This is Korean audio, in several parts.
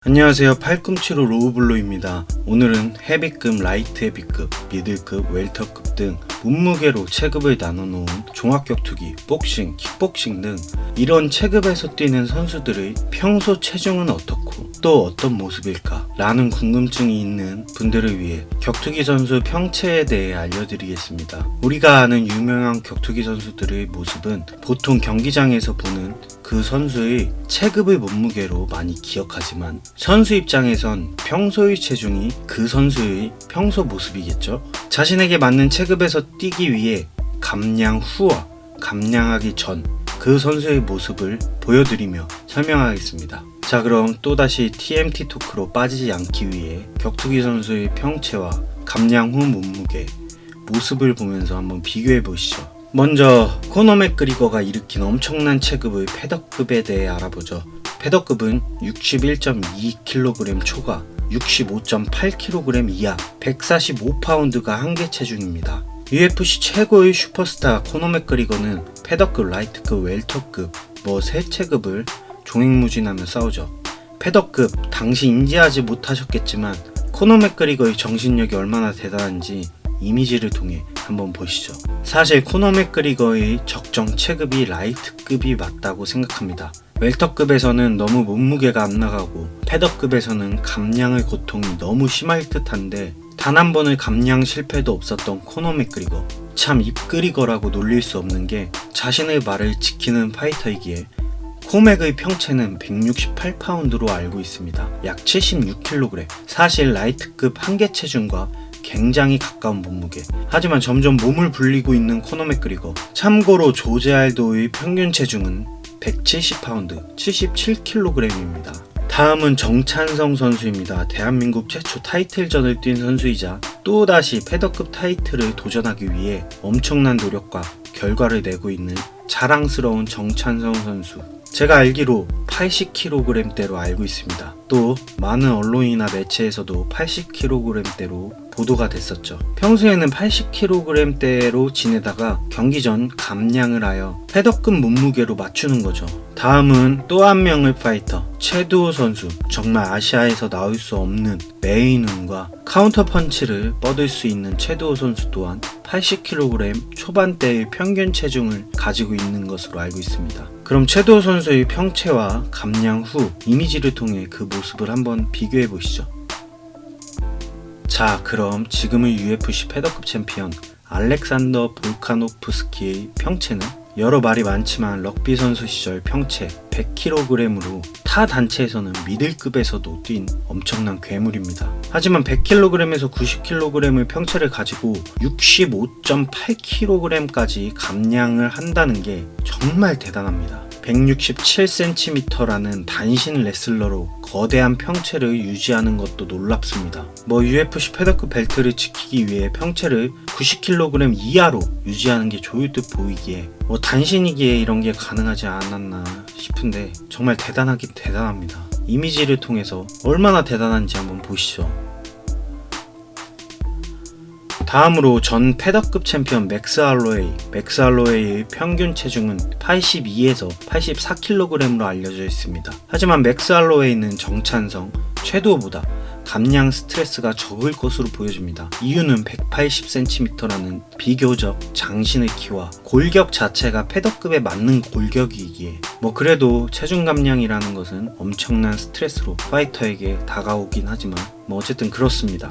안녕하세요. 팔꿈치로 로우블로입니다. 오늘은 헤비급, 라이트 헤비급, 미들급, 웰터급 등 몸무게로 체급을 나눠놓은 종합격투기, 복싱, 킥복싱 등 이런 체급에서 뛰는 선수들의 평소 체중은 어떻고 또 어떤 모습일까? 라는 궁금증이 있는 분들을 위해 격투기 선수 평체에 대해 알려드리겠습니다. 우리가 아는 유명한 격투기 선수들의 모습은 보통 경기장에서 보는 그 선수의 체급의 몸무게로 많이 기억하지만 선수 입장에선 평소의 체중이 그 선수의 평소 모습이겠죠. 자신에게 맞는 체급에서 뛰기 위해 감량 후와 감량하기 전 그 선수의 모습을 보여드리며 설명하겠습니다. 자, 그럼 또다시 TMT 토크로 빠지지 않기 위해 격투기 선수의 평체와 감량 후 몸무게 모습을 보면서 한번 비교해 보시죠. 먼저 코너 맥그리거가 일으킨 엄청난 체급의 패더급에 대해 알아보죠. 패더급은 61.2kg 초과 65.8kg 이하 145파운드가 한계 체중입니다. UFC 최고의 슈퍼스타 코너 맥그리거는 패더급, 라이트급, 웰터급 세 체급을 종횡무진하며 싸우죠. 패더급 당시 인지하지 못하셨겠지만 코너 맥그리거의 정신력이 얼마나 대단한지 이미지를 통해 한번 보시죠. 사실 코너 맥그리거의 적정 체급이 라이트급이 맞다고 생각합니다. 웰터급에서는 너무 몸무게가 안 나가고 패더급에서는 감량의 고통이 너무 심할 듯한데 단 한 번의 감량 실패도 없었던 코너 맥그리거. 참 입그리거라고 놀릴 수 없는 게 자신의 말을 지키는 파이터이기에 코맥의 평체는 168파운드로 알고 있습니다. 약 76kg. 사실 라이트급 한계 체중과 굉장히 가까운 몸무게. 하지만 점점 몸을 불리고 있는 코너 맥그리거. 참고로 조제 알도의 평균 체중은 170파운드, 77kg입니다. 다음은 정찬성 선수입니다. 대한민국 최초 타이틀전을 뛴 선수이자 또다시 패더급 타이틀을 도전하기 위해 엄청난 노력과 결과를 내고 있는 자랑스러운 정찬성 선수. 제가 알기로 80kg대로 알고 있습니다. 또 많은 언론이나 매체에서도 80kg대로 보도가 됐었죠. 평소에는 80kg대로 지내다가 경기 전 감량을 하여 패더급 몸무게로 맞추는 거죠. 다음은 또 한 명의 파이터 최두호 선수. 정말 아시아에서 나올 수 없는 메인운과 카운터 펀치를 뻗을 수 있는 최두호 선수 또한 80kg 초반대의 평균 체중을 가지고 있는 것으로 알고 있습니다. 그럼 최두호 선수의 평체와 감량 후 이미지를 통해 그 모습을 한번 비교해 보시죠. 자, 그럼 지금의 UFC 패더급 챔피언 알렉산더 볼카노프스키의 평체는 여러 말이 많지만 럭비 선수 시절 평체 100kg으로 타 단체에서는 미들급에서도 뛴 엄청난 괴물입니다. 하지만 100kg에서 90kg의 평체를 가지고 65.8kg까지 감량을 한다는 게 정말 대단합니다. 167cm라는 단신 레슬러로 거대한 평체를 유지하는 것도 놀랍습니다. UFC 패더급 벨트를 지키기 위해 평체를 90kg 이하로 유지하는 게 좋을 듯 보이기에 단신이기에 이런 게 가능하지 않았나 싶은데 정말 대단하긴 대단합니다. 이미지를 통해서 얼마나 대단한지 한번 보시죠. 다음으로 전 패더급 챔피언 맥스 할로웨이의 평균 체중은 82에서 84kg으로 알려져 있습니다. 하지만 맥스 할로웨이는 정찬성, 최두호보다 감량 스트레스가 적을 것으로 보여집니다. 이유는 180cm라는 비교적 장신의 키와 골격 자체가 패더급에 맞는 골격이기에 그래도 체중 감량이라는 것은 엄청난 스트레스로 파이터에게 다가오긴 하지만 어쨌든 그렇습니다.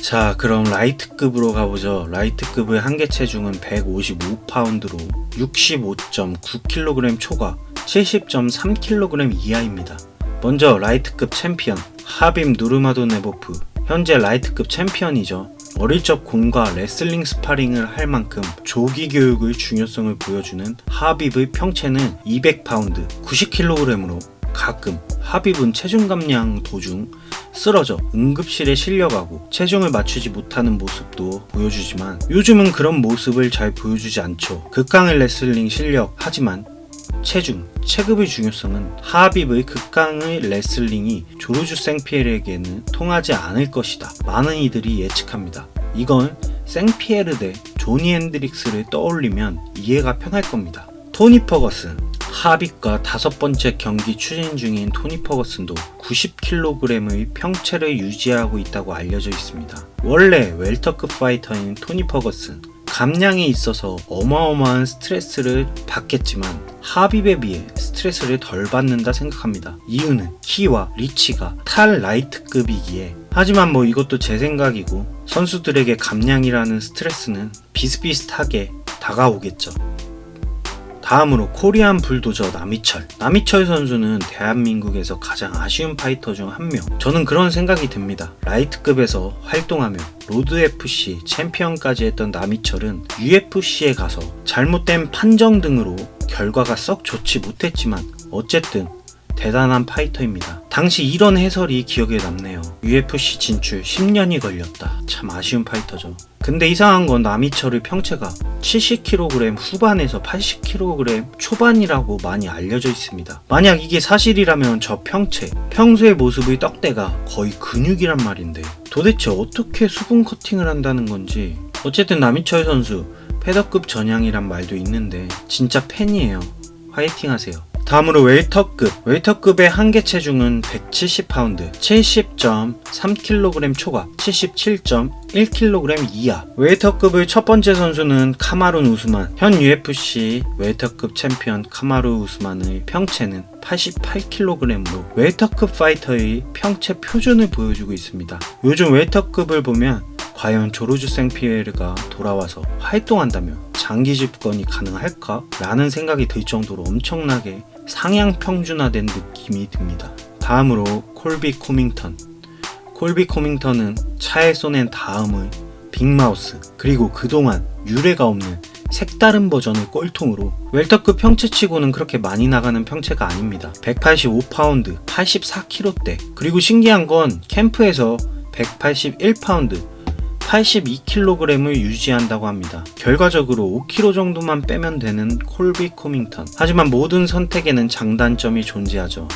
자, 그럼 라이트급으로 가보죠. 라이트급의 한계 체중은 155파운드로 65.9kg 초과 70.3kg 이하입니다. 먼저 라이트급 챔피언 하빕 누르마도네보프. 현재 라이트급 챔피언이죠. 어릴 적 공과 레슬링 스파링을 할 만큼 조기 교육의 중요성을 보여주는 하빕의 평체는 200파운드, 90kg으로 가끔 하빕은 체중 감량 도중 쓰러져 응급실에 실려가고 체중을 맞추지 못하는 모습도 보여주지만 요즘은 그런 모습을 잘 보여주지 않죠. 극강의 레슬링 실력 하지만 체급의 중요성은 하빕의 극강의 레슬링이 조르주 생피에르에게는 통하지 않을 것이다. 많은 이들이 예측합니다. 이건 생피에르 대 조니 핸드릭스를 떠올리면 이해가 편할 겁니다. 토니 퍼거슨, 하빅과 5번째 경기 추진 중인 토니 퍼거슨도 90kg의 평체를 유지하고 있다고 알려져 있습니다. 원래 웰터급 파이터인 토니 퍼거슨, 감량에 있어서 어마어마한 스트레스를 받겠지만 하빕에 비해 스트레스를 덜 받는다 생각합니다. 이유는 키와 리치가 탈 라이트급이기에. 하지만 이것도 제 생각이고 선수들에게 감량이라는 스트레스는 비슷비슷하게 다가오겠죠. 다음으로 코리안 불도저 남희철. 남희철 선수는 대한민국에서 가장 아쉬운 파이터 중 한 명. 저는 그런 생각이 듭니다. 라이트급에서 활동하며 로드FC 챔피언까지 했던 남희철은 UFC에 가서 잘못된 판정 등으로 결과가 썩 좋지 못했지만 어쨌든 대단한 파이터입니다. 당시 이런 해설이 기억에 남네요. UFC 진출 10년이 걸렸다. 참 아쉬운 파이터죠. 근데 이상한 건 남희철의 평체가 70kg 후반에서 80kg 초반이라고 많이 알려져 있습니다. 만약 이게 사실이라면 저 평체, 평소의 모습의 떡대가 거의 근육이란 말인데 도대체 어떻게 수분 커팅을 한다는 건지. 어쨌든 남희철 선수 패더급 전향이란 말도 있는데 진짜 팬이에요. 화이팅 하세요. 다음으로 웰터급. 웰터급의 한계 체중은 170파운드, 70.3kg 초과, 77.1kg 이하. 웰터급의 첫 번째 선수는 카마룬 우스만. 현 UFC 웰터급 챔피언 카마룬 우스만의 평체는 88kg으로 웰터급 파이터의 평체 표준을 보여주고 있습니다. 요즘 웰터급을 보면 과연 조르주 생피에르가 돌아와서 활동한다면 장기 집권이 가능할까? 라는 생각이 들 정도로 엄청나게 상향 평준화된 느낌이 듭니다. 다음으로 콜비 코밍턴. 콜비 코밍턴은 차에 쏘낸 다음의 빅마우스, 그리고 그동안 유례가 없는 색다른 버전의 꼴통으로 웰터급 평체치고는 그렇게 많이 나가는 평체가 아닙니다. 185파운드, 84kg대. 그리고 신기한 건 캠프에서 181파운드, 82kg을 유지한다고 합니다. 결과적으로 5kg 정도만 빼면 되는 콜비 코밍턴. 하지만 모든 선택에는 장단점이 존재하죠.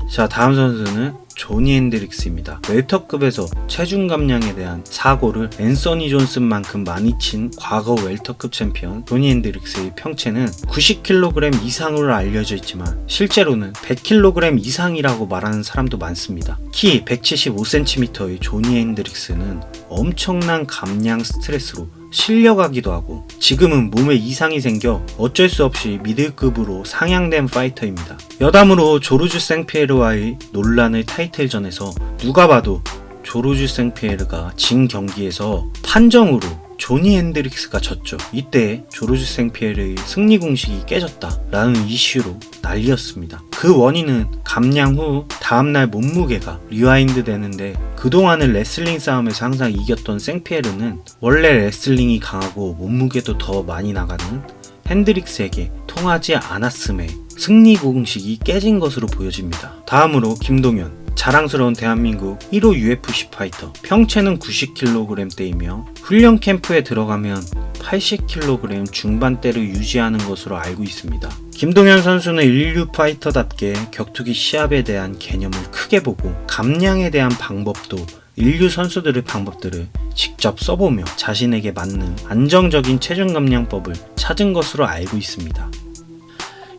자, 다음 선수는 조니 핸드릭스입니다. 웰터급에서 체중 감량에 대한 사고를 앤서니 존슨만큼 많이 친 과거 웰터급 챔피언 조니 핸드릭스의 평체는 90kg 이상으로 알려져 있지만 실제로는 100kg 이상이라고 말하는 사람도 많습니다. 키 175cm의 조니 핸드릭스는 엄청난 감량 스트레스로 실려가기도 하고 지금은 몸에 이상이 생겨 어쩔 수 없이 미들급으로 상향된 파이터입니다. 여담으로 조르주 생피에르와의 논란의 타이틀전에서 누가 봐도 조르주 생피에르가 진 경기에서 판정으로 조니 핸드릭스가 졌죠. 이때 조르주 생피에르의 승리 공식이 깨졌다 라는 이슈로 난리였습니다. 그 원인은 감량 후 다음날 몸무게가 리와인드 되는데 그동안은 레슬링 싸움에서 항상 이겼던 생피에르는 원래 레슬링이 강하고 몸무게도 더 많이 나가는 핸드릭스에게 통하지 않았음에 승리 공식이 깨진 것으로 보여집니다. 다음으로 김동현. 자랑스러운 대한민국 1호 UFC 파이터. 평체는 90kg대이며 훈련 캠프에 들어가면 80kg 중반대를 유지하는 것으로 알고 있습니다. 김동현 선수는 인류 파이터답게 격투기 시합에 대한 개념을 크게 보고 감량에 대한 방법도 인류 선수들의 방법들을 직접 써보며 자신에게 맞는 안정적인 체중 감량법을 찾은 것으로 알고 있습니다.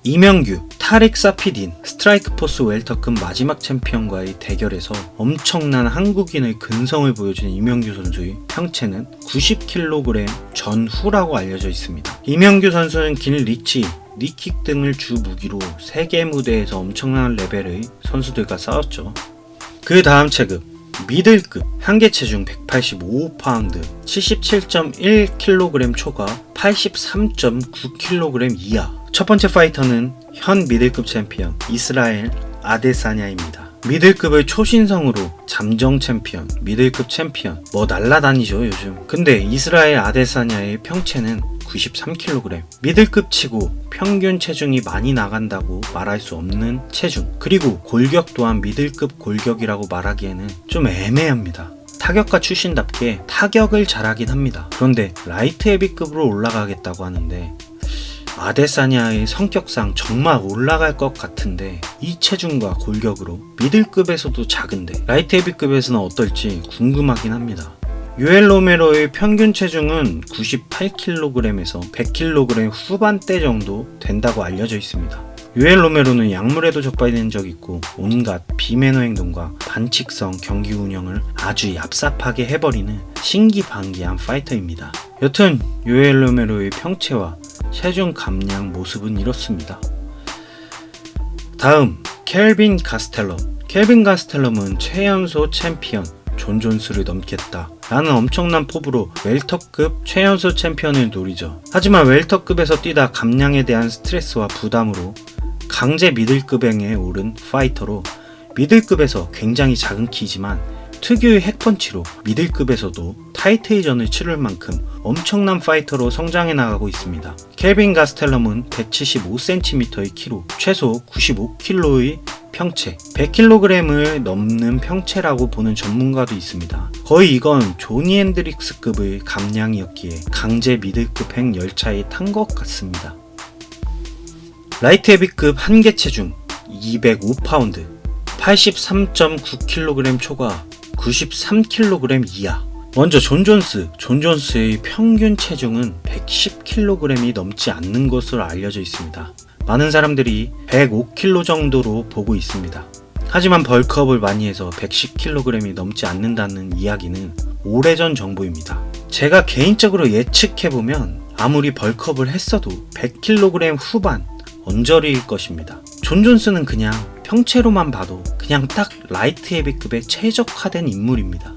이명규, 타릭 사피딘, 스트라이크포스 웰터급 마지막 챔피언과의 대결에서 엄청난 한국인의 근성을 보여준 이명규 선수의 평체는 90kg 전후라고 알려져 있습니다. 이명규 선수는 긴 리치, 니킥 등을 주 무기로 세계 무대에서 엄청난 레벨의 선수들과 싸웠죠. 그 다음 체급 미들급, 한계 체중 185파운드, 77.1kg 초과, 83.9kg 이하. 첫 번째 파이터는 현 미들급 챔피언 이스라엘 아데사냐입니다. 미들급의 초신성으로 잠정 챔피언, 미들급 챔피언, 날라다니죠 요즘. 근데 이스라엘 아데사냐의 평체는 93kg. 미들급 치고 평균 체중이 많이 나간다고 말할 수 없는 체중. 그리고 골격 또한 미들급 골격이라고 말하기에는 좀 애매합니다. 타격가 출신답게 타격을 잘하긴 합니다. 그런데 라이트 헤비급으로 올라가겠다고 하는데 아데사냐의 성격상 정말 올라갈 것 같은데 이 체중과 골격으로 미들급에서도 작은데 라이트 헤비급에서는 어떨지 궁금하긴 합니다. 유엘 로메로의 평균 체중은 98kg에서 100kg 후반대 정도 된다고 알려져 있습니다. 요엘 로메로는 약물에도 적발된 적이 있고 온갖 비매너 행동과 반칙성 경기 운영을 아주 얍삽하게 해버리는 신기반기한 파이터입니다. 여튼 요엘 로메로의 평체와 체중 감량 모습은 이렇습니다. 다음 켈빈 가스텔럼. 켈빈 가스텔럼은 최연소 챔피언 존 존스를 넘겠다 라는 엄청난 포부로 웰터급 최연소 챔피언을 노리죠. 하지만 웰터급에서 뛰다 감량에 대한 스트레스와 부담으로 강제 미들급행에 오른 파이터로 미들급에서 굉장히 작은 키지만 특유의 핵펀치로 미들급에서도 타이트의전을 치를 만큼 엄청난 파이터로 성장해 나가고 있습니다. 켈빈 가스텔럼은 175cm의 키로 최소 95kg의 평체, 100kg을 넘는 평체라고 보는 전문가도 있습니다. 거의 이건 조니 핸드릭스급의 감량이었기에 강제 미들급행 열차에 탄 것 같습니다. 라이트 헤비급 한계 체중 205파운드, 83.9kg 초과 93kg 이하. 먼저 존 존스의 평균 체중은 110kg이 넘지 않는 것으로 알려져 있습니다. 많은 사람들이 105kg 정도로 보고 있습니다. 하지만 벌크업을 많이 해서 110kg이 넘지 않는다는 이야기는 오래전 정보입니다. 제가 개인적으로 예측해보면 아무리 벌크업을 했어도 100kg 후반 언저리일 것입니다. 존 존스는 그냥 평체로만 봐도 그냥 딱 라이트 헤비급에 최적화된 인물입니다.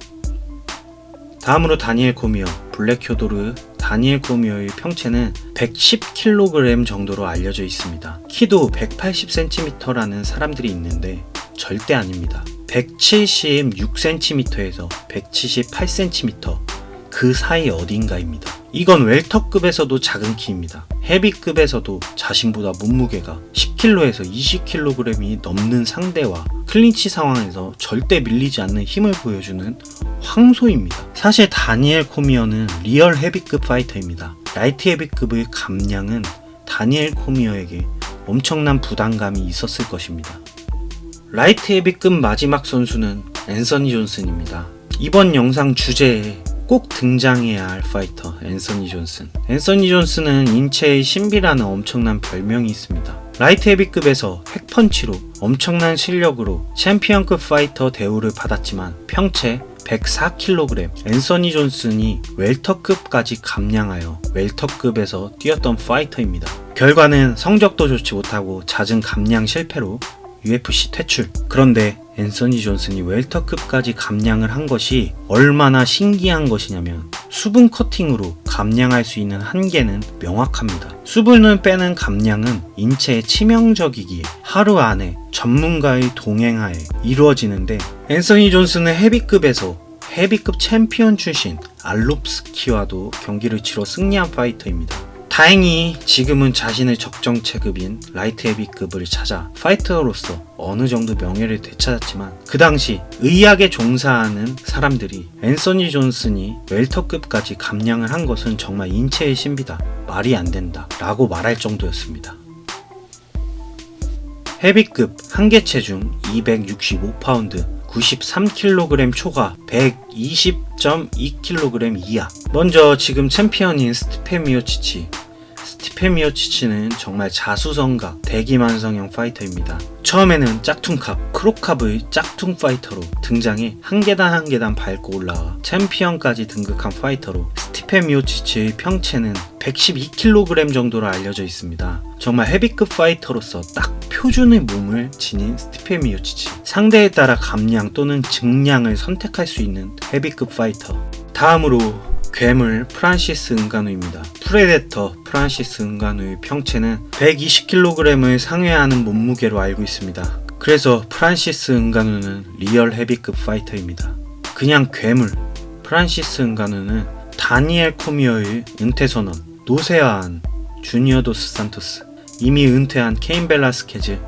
다음으로 다니엘 코미어, 블랙 효도르 다니엘 코미어의 평체는 110kg 정도로 알려져 있습니다. 키도 180cm라는 사람들이 있는데 절대 아닙니다. 176cm에서 178cm 그 사이 어딘가입니다. 이건 웰터급에서도 작은 키입니다. 헤비급에서도 자신보다 몸무게가 10kg에서 20kg이 넘는 상대와 클린치 상황에서 절대 밀리지 않는 힘을 보여주는 황소입니다. 사실 다니엘 코미어는 리얼 헤비급 파이터입니다. 라이트 헤비급의 감량은 다니엘 코미어에게 엄청난 부담감이 있었을 것입니다. 라이트 헤비급 마지막 선수는 앤서니 존슨입니다. 이번 영상 주제에 꼭 등장해야 할 파이터 앤서니 존슨. 앤서니 존슨은 인체의 신비라는 엄청난 별명이 있습니다. 라이트 헤비급에서 핵펀치로 엄청난 실력으로 챔피언급 파이터 대우를 받았지만 평체 104kg 앤서니 존슨이 웰터급까지 감량하여 웰터급에서 뛰었던 파이터입니다. 결과는 성적도 좋지 못하고 잦은 감량 실패로 UFC 퇴출. 그런데 앤서니 존슨이 웰터급까지 감량을 한 것이 얼마나 신기한 것이냐면 수분 커팅으로 감량할 수 있는 한계는 명확합니다. 수분을 빼는 감량은 인체에 치명적이기에 하루 안에 전문가의 동행하에 이루어지는데 앤서니 존슨은 헤비급에서 헤비급 챔피언 출신 알롭스키와도 경기를 치러 승리한 파이터입니다. 다행히 지금은 자신의 적정 체급인 라이트 헤비급을 찾아 파이터로서 어느 정도 명예를 되찾았지만 그 당시 의학에 종사하는 사람들이 앤서니 존슨이 웰터급까지 감량을 한 것은 정말 인체의 신비다, 말이 안 된다 라고 말할 정도였습니다. 헤비급 한계 체중 265파운드 93kg 초과 120.2kg 이하. 먼저 지금 챔피언인 스티페 미오치치. 스티페 미오치치는 정말 자수성가 대기만성형 파이터입니다. 처음에는 짝퉁캅, 크로캅의 짝퉁 파이터로 등장해 한 계단 한 계단 밟고 올라와 챔피언까지 등극한 파이터로 스티페 미오치치의 평체는 112kg 정도로 알려져 있습니다. 정말 헤비급 파이터로서 딱 표준의 몸을 지닌 스티페 미오치치. 상대에 따라 감량 또는 증량을 선택할 수 있는 헤비급 파이터. 다음으로 괴물 프란시스 은가누입니다. 프레데터 프란시스 은가누의 평체는 120kg을 상회하는 몸무게로 알고 있습니다. 그래서 프란시스 은가누는 리얼 헤비급 파이터입니다. 그냥 괴물 프란시스 은가누는 다니엘 코미어의 은퇴 선언, 노세아한 주니어 도스 산토스, 이미 은퇴한 케인 벨라스케즈,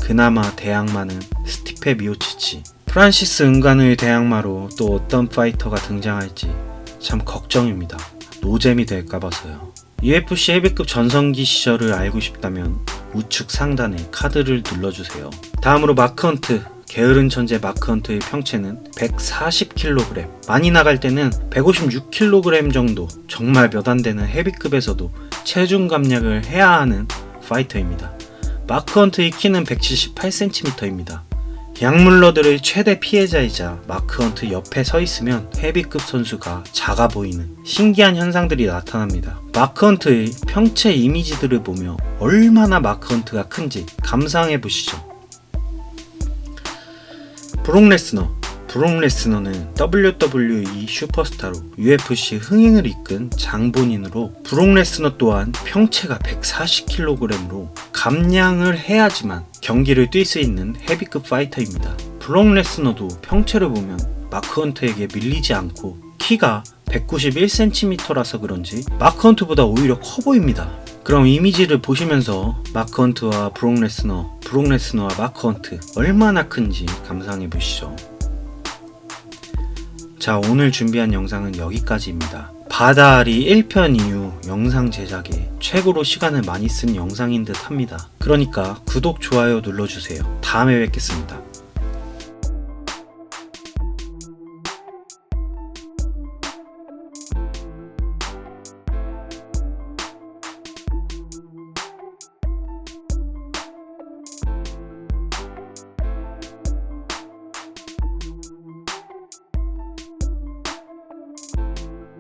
그나마 대항마는 스티페 미오치치. 프란시스 은가누의 대항마로 또 어떤 파이터가 등장할지 참 걱정입니다. 노잼이 될까봐서요. UFC 헤비급 전성기 시절을 알고 싶다면 우측 상단에 카드를 눌러주세요. 다음으로 마크 헌트. 게으른 천재 마크 헌트의 평체는 140kg, 많이 나갈 때는 156kg 정도. 정말 몇 안 되는 헤비급에서도 체중 감량을 해야 하는 파이터입니다. 마크 헌트의 키는 178cm입니다. 약물러들의 최대 피해자이자 마크 헌트 옆에 서 있으면 헤비급 선수가 작아 보이는 신기한 현상들이 나타납니다. 마크 헌트의 평체 이미지들을 보며 얼마나 마크 헌트가 큰지 감상해 보시죠. 브록 레스너는 WWE 슈퍼스타로 UFC 흥행을 이끈 장본인으로 브록 레스너 또한 평체가 140kg으로 감량을 해야지만 경기를 뛸 수 있는 헤비급 파이터입니다. 브록 레스너도 평체를 보면 마크 헌트에게 밀리지 않고 키가 191cm라서 그런지 마크 헌트보다 오히려 커 보입니다. 그럼 이미지를 보시면서 마크 헌트와 브록 레스너와 마크 헌트 얼마나 큰지 감상해 보시죠. 자, 오늘 준비한 영상은 여기까지입니다. 바다알이 1편 이후 영상 제작에 최고로 시간을 많이 쓴 영상인 듯 합니다. 그러니까 구독, 좋아요 눌러주세요. 다음에 뵙겠습니다.